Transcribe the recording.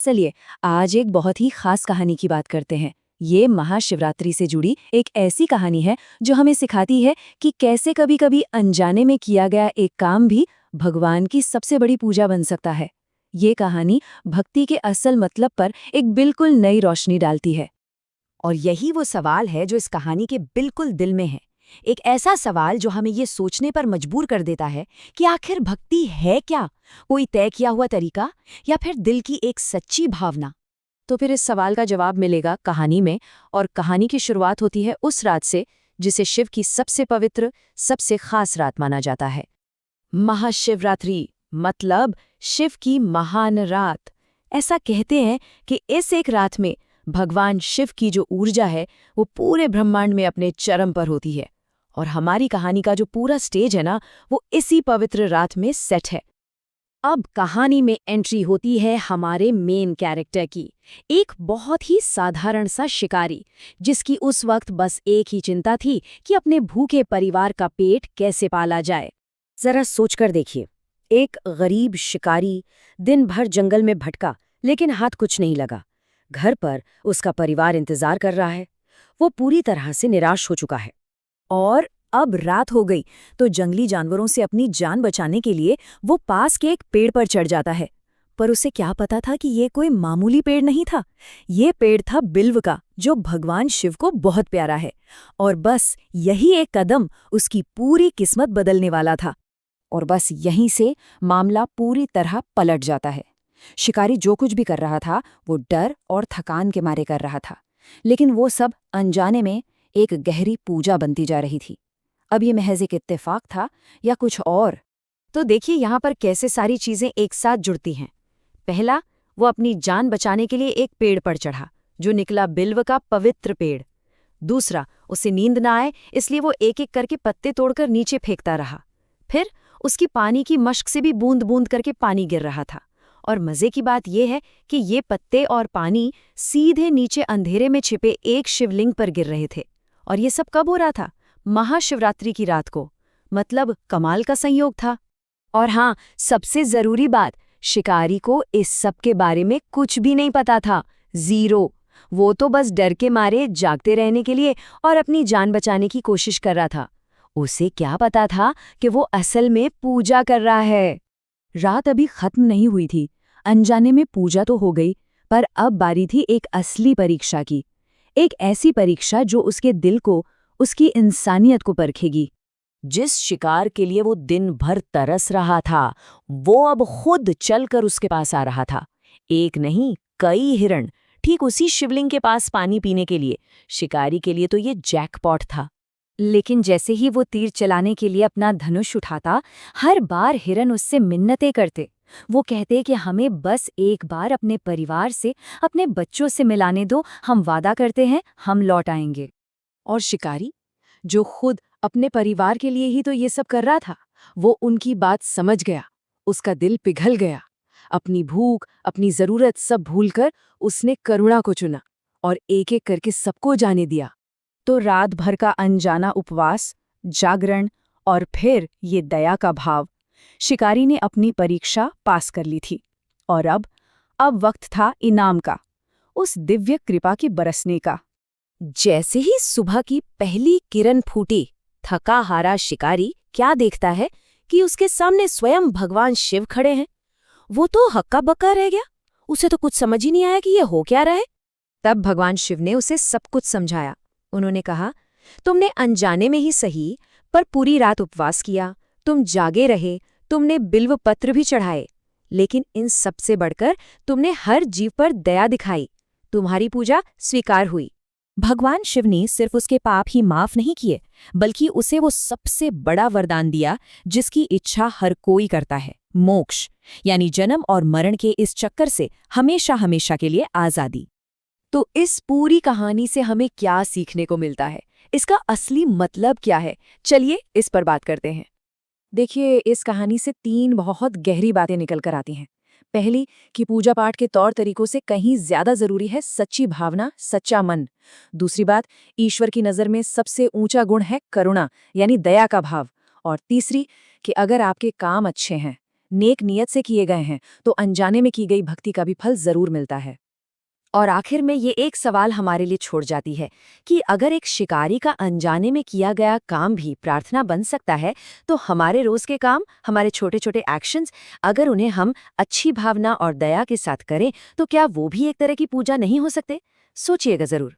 चलिए, आज एक बहुत ही खास कहानी की बात करते हैं। ये महाशिवरात्रि से जुड़ी एक ऐसी कहानी है जो हमें सिखाती है कि कैसे कभी-कभी अनजाने में किया गया एक काम भी भगवान की सबसे बड़ी पूजा बन सकता है। ये कहानी भक्ति के असल मतलब पर एक बिल्कुल नई रोशनी डालती है। और यही वो सवाल है जो इस कहानी के बिल्कुल दिल में है। एक ऐसा सवाल जो हमें ये सोचने पर मजबूर कर देता है कि आखिर भक्ति है क्या? कोई तय किया हुआ तरीका या फिर दिल की एक सच्ची भावना? तो फिर इस सवाल का जवाब मिलेगा कहानी में, और कहानी की शुरुआत होती है उस रात से जिसे शिव की सबसे पवित्र, सबसे खास रात माना जाता है। महाशिवरात्रि मतलब शिव की महान रात। ऐसा कहते हैं कि इस एक रात में भगवान शिव की जो ऊर्जा है वो पूरे ब्रह्मांड में अपने चरम पर होती है। और हमारी कहानी का जो पूरा स्टेज है ना, वो इसी पवित्र रात में सेट है। अब कहानी में एंट्री होती है हमारे मेन कैरेक्टर की, एक बहुत ही साधारण सा शिकारी, जिसकी उस वक्त बस एक ही चिंता थी कि अपने भूखे परिवार का पेट कैसे पाला जाए। जरा सोचकर देखिए, एक गरीब शिकारी दिन भर जंगल में भटका, लेकिन हाथ कुछ नहीं लगा। घर पर उसका परिवार इंतजार कर रहा है। वो पूरी तरह से निराश हो चुका है। और अब रात हो गई तो जंगली जानवरों से अपनी जान बचाने के लिए वो पास के एक पेड़ पर चढ़ जाता है। पर उसे क्या पता था कि ये कोई मामूली पेड़ नहीं था। ये पेड़ था बिल्व का, जो भगवान शिव को बहुत प्यारा है। और बस यही एक कदम उसकी पूरी किस्मत बदलने वाला था। और बस यहीं से मामला पूरी तरह पलट जाता है। शिकारी जो कुछ भी कर रहा था वो डर और थकान के मारे कर रहा था, लेकिन वो सब अनजाने में एक गहरी पूजा बनती जा रही थी। अब ये महज एक इत्तेफाक था या कुछ और? तो देखिए यहाँ पर कैसे सारी चीजें एक साथ जुड़ती हैं। पहला, वो अपनी जान बचाने के लिए एक पेड़ पर चढ़ा, जो निकला बिल्व का पवित्र पेड़। दूसरा, उसे नींद ना आए इसलिए वो एक एक करके पत्ते तोड़कर नीचे फेंकता रहा। फिर उसकी पानी की मश्क से भी बूंद बूंद करके पानी गिर रहा था। और मजे की बात यह है कि ये पत्ते और पानी सीधे नीचे अंधेरे में छिपे एक शिवलिंग पर गिर रहे थे। और ये सब कब हो रहा था? महाशिवरात्रि की रात को। मतलब कमाल का संयोग था। और हाँ, सबसे जरूरी बात, शिकारी को इस सब के बारे में कुछ भी नहीं पता था। जीरो। वो तो बस डर के मारे जागते रहने के लिए और अपनी जान बचाने की कोशिश कर रहा था। उसे क्या पता था कि वो असल में पूजा कर रहा है। रात अभी खत्म नहीं हुई थी। अनजाने में पूजा तो हो गई, पर अब बारी थी एक असली परीक्षा की। एक ऐसी परीक्षा जो उसके दिल को, उसकी इंसानियत को परखेगी। जिस शिकार के लिए वो दिन भर तरस रहा था, वो अब खुद चलकर उसके पास आ रहा था। एक नहीं, कई हिरण, ठीक उसी शिवलिंग के पास पानी पीने के लिए। शिकारी के लिए तो ये जैकपॉट था। लेकिन जैसे ही वो तीर चलाने के लिए अपना धनुष उठाता, हर बार हिरन उससे मिन्नतें करते। वो कहते कि हमें बस एक बार अपने परिवार से, अपने बच्चों से मिलाने दो, हम वादा करते हैं हम लौट आएंगे। और शिकारी, जो खुद अपने परिवार के लिए ही तो ये सब कर रहा था, वो उनकी बात समझ गया। उसका दिल पिघल गया। अपनी भूख, अपनी जरूरत सब भूलकर उसने करुणा को चुना और एक एक करके सबको जाने दिया। तो रात भर का अनजाना उपवास, जागरण और फिर ये दया का भाव। शिकारी ने अपनी परीक्षा पास कर ली थी। और अब वक्त था इनाम का, उस दिव्य कृपा की बरसने का। जैसे ही सुबह की पहली किरण फूटी, थका हारा शिकारी क्या देखता है कि उसके सामने स्वयं भगवान शिव खड़े हैं। वो तो हक्का बक्का रह गया। उसे तो कुछ समझ ही नहीं आया कि ये हो क्या रहा है। तब भगवान शिव ने उसे सब कुछ समझाया। उन्होंने कहा, तुमने अनजाने में ही सही, पर पूरी रात उपवास किया, तुम जागे रहे, तुमने बिल्व पत्र भी चढ़ाए, लेकिन इन सबसे बढ़कर तुमने हर जीव पर दया दिखाई। तुम्हारी पूजा स्वीकार हुई। भगवान शिव ने सिर्फ उसके पाप ही माफ नहीं किए, बल्कि उसे वो सबसे बड़ा वरदान दिया जिसकी इच्छा हर कोई करता है, मोक्ष, यानी जन्म और मरण के इस चक्कर से हमेशा हमेशा के लिए आजादी। तो इस पूरी कहानी से हमें क्या सीखने को मिलता है? इसका असली मतलब क्या है? चलिए इस पर बात करते हैं। देखिए, इस कहानी से 3 बहुत गहरी बातें निकल कर आती हैं। पहली, कि पूजा पाठ के तौर तरीकों से कहीं ज्यादा जरूरी है सच्ची भावना, सच्चा मन। दूसरी बात, ईश्वर की नज़र में सबसे ऊंचा गुण है करुणा, यानी दया का भाव। और तीसरी, कि अगर आपके काम अच्छे हैं, नेक नियत से किए गए हैं तो अनजाने में की गई भक्ति का भी फल जरूर मिलता है। और आखिर में ये एक सवाल हमारे लिए छोड़ जाती है कि अगर एक शिकारी का अनजाने में किया गया काम भी प्रार्थना बन सकता है, तो हमारे रोज के काम, हमारे छोटे छोटे एक्शंस, अगर उन्हें हम अच्छी भावना और दया के साथ करें, तो क्या वो भी एक तरह की पूजा नहीं हो सकते? सोचिएगा जरूर।